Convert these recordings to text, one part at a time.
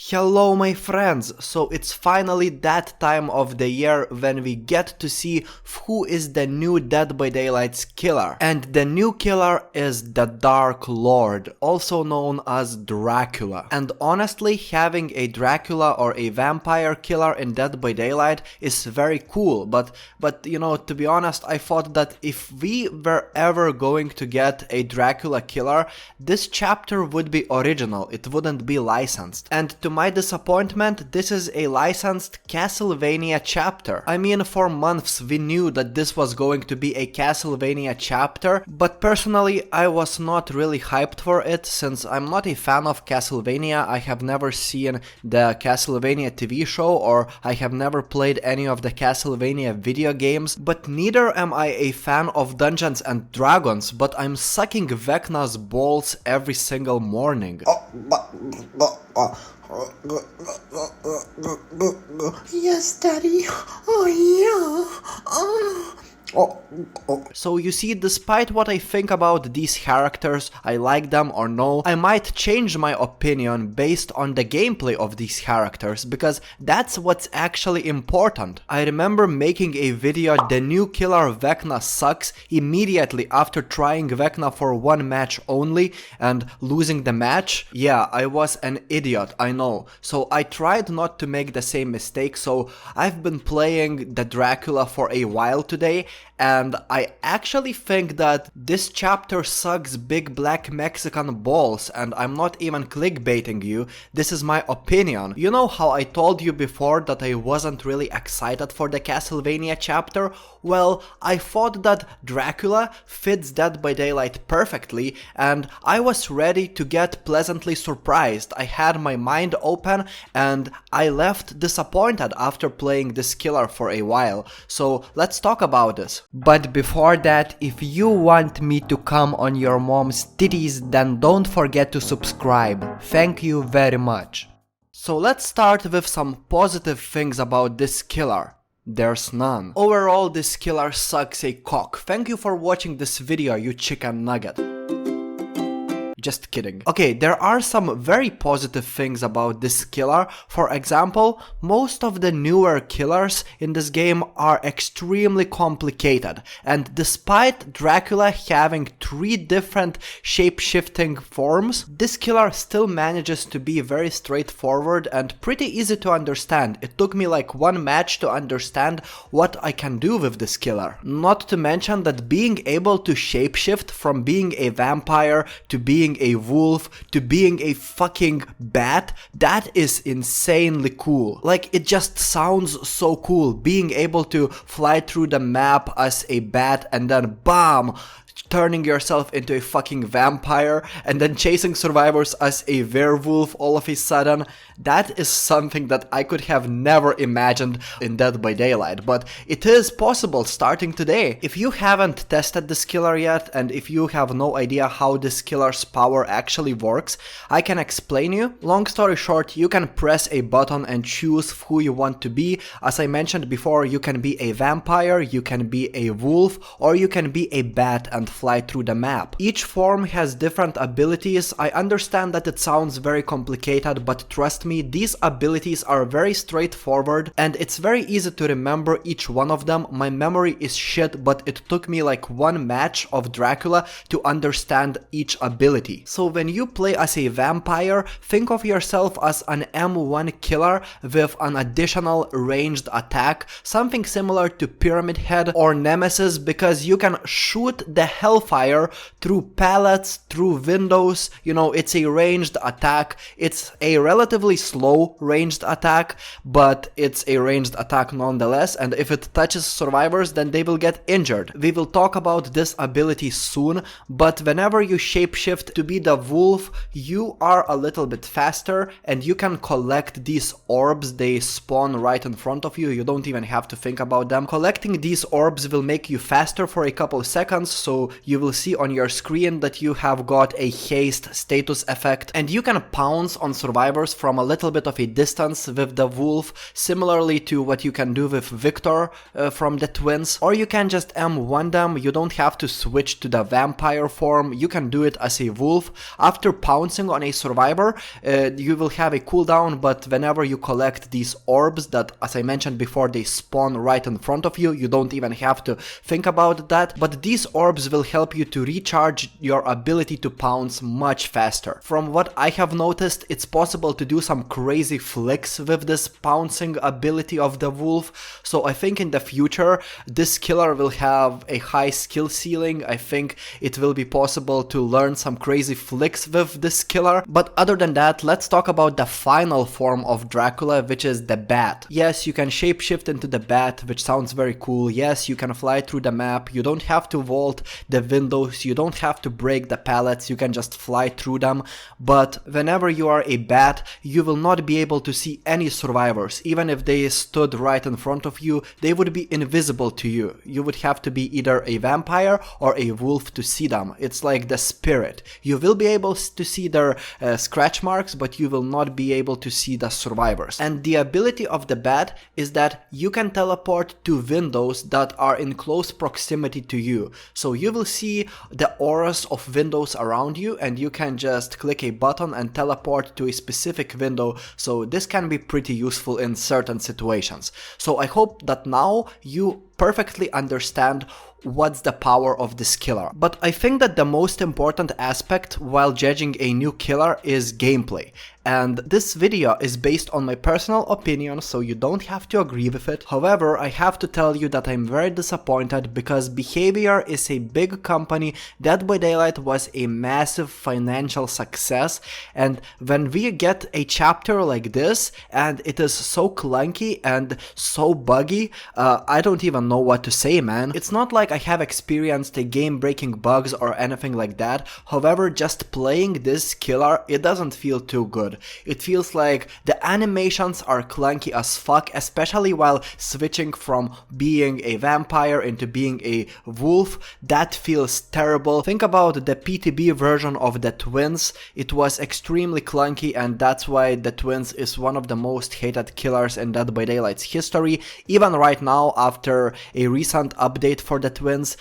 Hello my friends, so it's finally that time of the year when we get to see who is the new Dead by Daylight's killer. And the new killer is the Dark Lord, also known as Dracula. And honestly, having a Dracula or a vampire killer in Dead by Daylight is very cool, but you know, to be honest, I thought that if we were ever going to get a Dracula killer, this chapter would be original, it wouldn't be licensed. And to my disappointment, this is a licensed Castlevania chapter. I mean, for months we knew that this was going to be a Castlevania chapter, but personally I was not really hyped for it since I'm not a fan of Castlevania. I have never seen the Castlevania TV show or I have never played any of the Castlevania video games, but neither am I a fan of Dungeons and Dragons, but I'm sucking Vecna's balls every single morning. Yes, Daddy. Oh, yeah. So you see, despite what I think about these characters, I like them or no, I might change my opinion based on the gameplay of these characters, because that's what's actually important. I remember making a video, the new killer Vecna sucks, immediately after trying Vecna for one match only and losing the match. Yeah, I was an idiot, I know. So I tried not to make the same mistake, so I've been playing the Dracula for a while today, and I actually think that this chapter sucks big black Mexican balls, and I'm not even clickbaiting you, this is my opinion. You know how I told you before that I wasn't really excited for the Castlevania chapter? Well, I thought that Dracula fits Dead by Daylight perfectly, and I was ready to get pleasantly surprised. I had my mind open, and I left disappointed after playing this killer for a while. So let's talk about this. But before that, if you want me to come on your mom's titties, then don't forget to subscribe. Thank you very much. So let's start with some positive things about this killer. There's none. Overall, this killer sucks a cock. Thank you for watching this video, you chicken nugget. Just kidding. Okay, there are some very positive things about this killer. For example, most of the newer killers in this game are extremely complicated, and despite Dracula having 3 different shape-shifting forms, this killer still manages to be very straightforward and pretty easy to understand. It took me like one match to understand what I can do with this killer. Not to mention that being able to shapeshift from being a vampire to being a wolf to being a fucking bat, that is insanely cool. Like, it just sounds so cool, being able to fly through the map as a bat and then BAM! Turning yourself into a fucking vampire and then chasing survivors as a werewolf all of a sudden. That is something that I could have never imagined in Dead by Daylight, but it is possible starting today. If you haven't tested this killer yet, and if you have no idea how this killer's power actually works, I can explain you. Long story short, you can press a button and choose who you want to be. As I mentioned before, you can be a vampire, you can be a wolf, or you can be a bat and fly through the map. Each form has different abilities. I understand that it sounds very complicated, but trust me, these abilities are very straightforward and it's very easy to remember each one of them. My memory is shit, but it took me like one match of Dracula to understand each ability. So when you play as a vampire, think of yourself as an M1 killer with an additional ranged attack, something similar to Pyramid Head or Nemesis, because you can shoot the hellfire through pallets, through windows. You know, it's a ranged attack. It's a relatively slow ranged attack, but it's a ranged attack nonetheless, and if it touches survivors, then they will get injured. We will talk about this ability soon, but whenever you shapeshift to be the wolf, you are a little bit faster and you can collect these orbs. They spawn right in front of you. You don't even have to think about them. Collecting these orbs will make you faster for a couple seconds, so so you will see on your screen that you have got a haste status effect, and you can pounce on survivors from a little bit of a distance with the wolf, similarly to what you can do with Victor from the twins, or you can just M1 them. You don't have to switch to the vampire form, you can do it as a wolf. After pouncing on a survivor, you will have a cooldown, but whenever you collect these orbs that, as I mentioned before, they spawn right in front of you, you don't even have to think about that, but these orbs will help you to recharge your ability to pounce much faster. From what I have noticed, it's possible to do some crazy flicks with this pouncing ability of the wolf, so I think in the future this killer will have a high skill ceiling. I think it will be possible to learn some crazy flicks with this killer. But other than that, let's talk about the final form of Dracula, which is the bat. Yes, you can shapeshift into the bat, which sounds very cool. Yes, you can fly through the map, you don't have to vault the windows, you don't have to break the pallets, you can just fly through them. But whenever you are a bat, you will not be able to see any survivors. Even if they stood right in front of you, they would be invisible to you. You would have to be either a vampire or a wolf to see them. It's like the spirit. You will be able to see their scratch marks, but you will not be able to see the survivors. And the ability of the bat is that you can teleport to windows that are in close proximity to you. So you will see the auras of windows around you, and you can just click a button and teleport to a specific window. So this can be pretty useful in certain situations. So I hope that now you perfectly understand what's the power of this killer. But I think that the most important aspect while judging a new killer is gameplay. And this video is based on my personal opinion, so you don't have to agree with it. However, I have to tell you that I'm very disappointed because Behavior is a big company. Dead by Daylight was a massive financial success, and when we get a chapter like this and it is so clunky and so buggy, I don't even know what to say, man. It's not like I have experienced a game-breaking bugs or anything like that. However, just playing this killer, it doesn't feel too good. It feels like the animations are clunky as fuck, especially while switching from being a vampire into being a wolf. That feels terrible. Think about the PTB version of the twins. It was extremely clunky, and that's why the twins is one of the most hated killers in Dead by Daylight's history. Even right now, after a recent update for the twins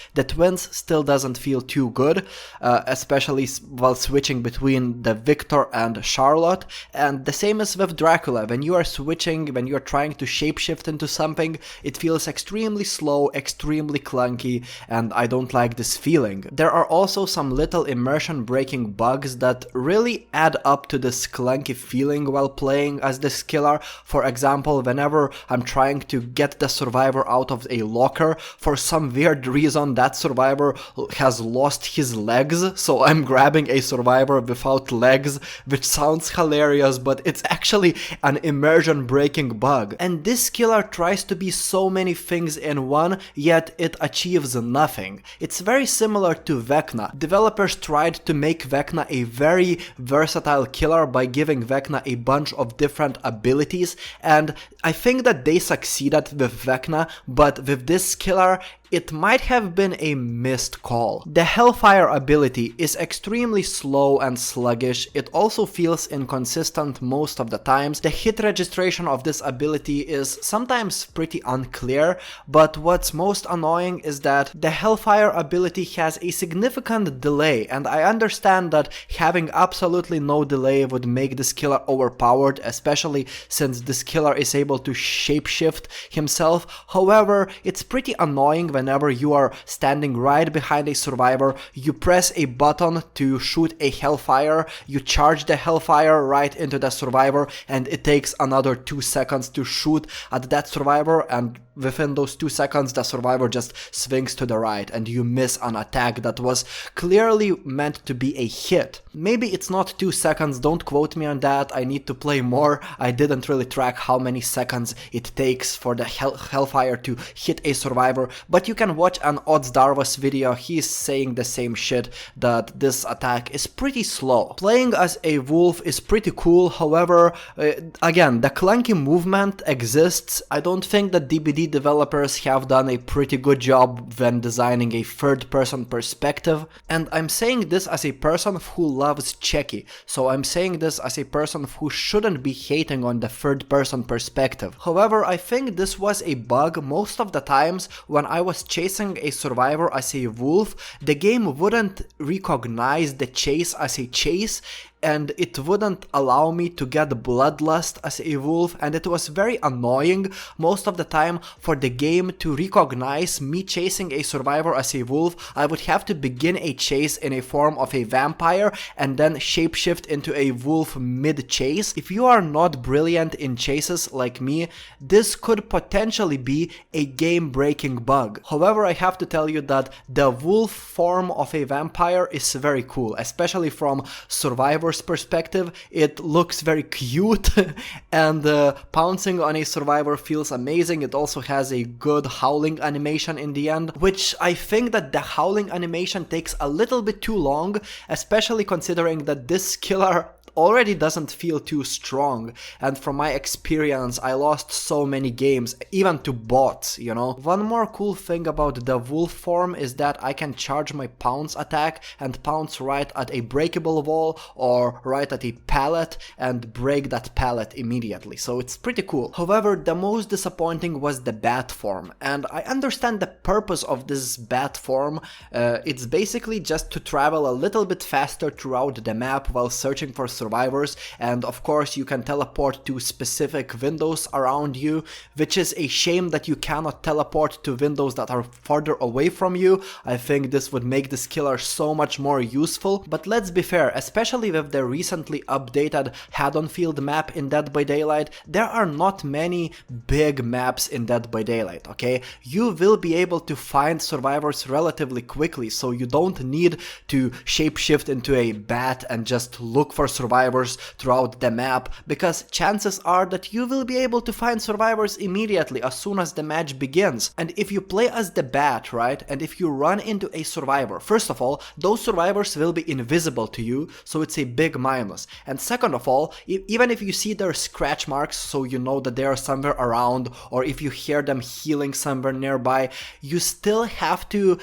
still doesn't feel too good, especially while switching between the Victor and Charlotte. And the same is with Dracula. When you are switching, when you are trying to shapeshift into something, it feels extremely slow, extremely clunky, and I don't like this feeling. There are also some little immersion breaking bugs that really add up to this clunky feeling while playing as this killer. For example, whenever I'm trying to get the survivor out of a locker, for some weird reason that survivor has lost his legs, so I'm grabbing a survivor without legs, which sounds hilarious, but it's actually an immersion breaking bug. And this killer tries to be so many things in one, yet it achieves nothing. It's very similar to Vecna. Developers tried to make Vecna a very versatile killer by giving Vecna a bunch of different abilities, and I think that they succeeded with Vecna, but with this killer, it might have been a missed call. The Hellfire ability is extremely slow and sluggish. It also feels inconsistent most of the times. The hit registration of this ability is sometimes pretty unclear, but what's most annoying is that the Hellfire ability has a significant delay, and I understand that having absolutely no delay would make this killer overpowered, especially since this killer is able to shapeshift himself. However, it's pretty annoying whenever you are standing right behind a survivor, you press a button to shoot a Hellfire, you charge the Hellfire right into the survivor, and it takes another 2 seconds to shoot at that survivor, and within those 2 seconds the survivor just swings to the right and you miss an attack that was clearly meant to be a hit. Maybe it's not 2 seconds, don't quote me on that, I need to play more. I didn't really track how many seconds it takes for the Hellfire to hit a survivor, but But you can watch an otzdarwa's video, he's saying the same shit, that this attack is pretty slow. Playing as a wolf is pretty cool, however, again, the clunky movement exists. I don't think that DBD developers have done a pretty good job when designing a third-person perspective, and I'm saying this as a person who loves Checky, so I'm saying this as a person who shouldn't be hating on the third-person perspective. However, I think this was a bug. Most of the times when I was chasing a survivor as a wolf, the game wouldn't recognize the chase as a chase, and it wouldn't allow me to get bloodlust as a wolf, and it was very annoying most of the time for the game to recognize me chasing a survivor as a wolf. I would have to begin a chase in a form of a vampire and then shapeshift into a wolf mid-chase. If you are not brilliant in chases like me, this could potentially be a game-breaking bug. However, I have to tell you that the wolf form of a vampire is very cool, especially from survivor's perspective. It looks very cute and pouncing on a survivor feels amazing. It also has a good howling animation in the end, which I think that the howling animation takes a little bit too long, especially considering that this killer already doesn't feel too strong, and from my experience I lost so many games, even to bots, you know. One more cool thing about the wolf form is that I can charge my pounce attack and pounce right at a breakable wall or right at a pallet and break that pallet immediately, so it's pretty cool. However, the most disappointing was the bat form, and I understand the purpose of this bat form. It's basically just to travel a little bit faster throughout the map while searching for survivors, and of course you can teleport to specific windows around you, which is a shame that you cannot teleport to windows that are farther away from you. I think this would make this killer so much more useful, but let's be fair, especially with the recently updated Haddonfield map in Dead by Daylight, there are not many big maps in Dead by Daylight, okay? You will be able to find survivors relatively quickly, so you don't need to shapeshift into a bat and just look for survivors throughout the map, because chances are that you will be able to find survivors immediately as soon as the match begins. And if you play as the bat, right, and if you run into a survivor, first of all, those survivors will be invisible to you, so it's a big minus. And second of all, even if you see their scratch marks, so you know that they are somewhere around, or if you hear them healing somewhere nearby, you still have to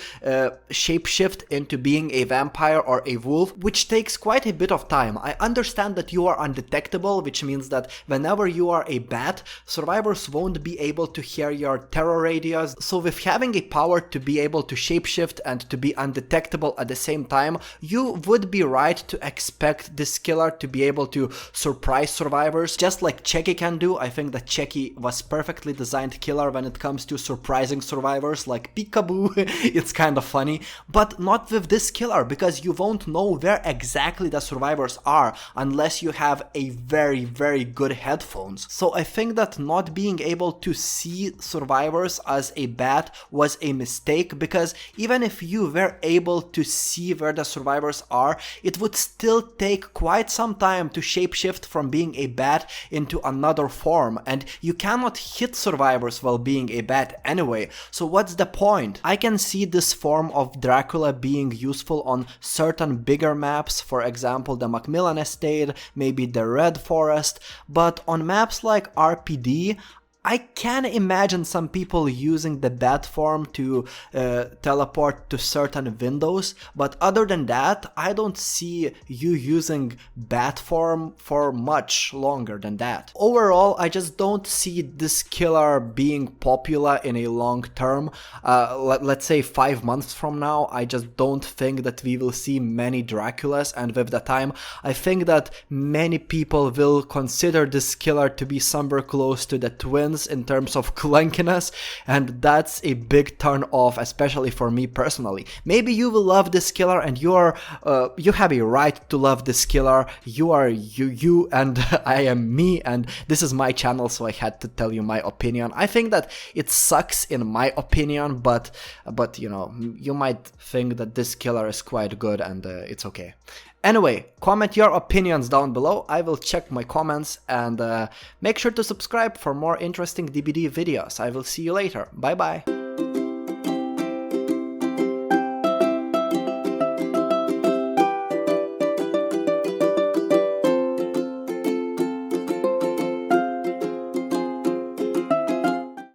shapeshift into being a vampire or a wolf, which takes quite a bit of time. I understand that you are undetectable, which means that whenever you are a bat, survivors won't be able to hear your terror radius, so with having a power to be able to shapeshift and to be undetectable at the same time, you would be right to expect this killer to be able to surprise survivors, just like Checky can do. I think that Checky was perfectly designed killer when it comes to surprising survivors, like peekaboo. It's kind of funny, but not with this killer, because you won't know where exactly the survivors are unless you have a very good headphones. So I think that not being able to see survivors as a bat was a mistake, because even if you were able to see where the survivors are, it would still take quite some time to shapeshift from being a bat into another form, and you cannot hit survivors while being a bat anyway, so what's the point? I can see this form of Dracula being useful on certain bigger maps, for example the Macmillan Estate, maybe the Red Forest, but on maps like RPD, I can imagine some people using the bat form to teleport to certain windows, but other than that, I don't see you using bat form for much longer than that. Overall, I just don't see this killer being popular in a long term. Let's say 5 months from now, I just don't think that we will see many Draculas, and with the time, I think that many people will consider this killer to be somewhere close to the twins in terms of clunkiness, and that's a big turn off, especially for me personally. Maybe you will love this killer, and you have a right to love this killer. You are you and I am me, and this is my channel, so I had to tell you my opinion. I think that it sucks in my opinion, but you know, you might think that this killer is quite good, and it's okay. Anyway, comment your opinions down below. I will check my comments, and make sure to subscribe for more interesting DBD videos. I will see you later. Bye bye.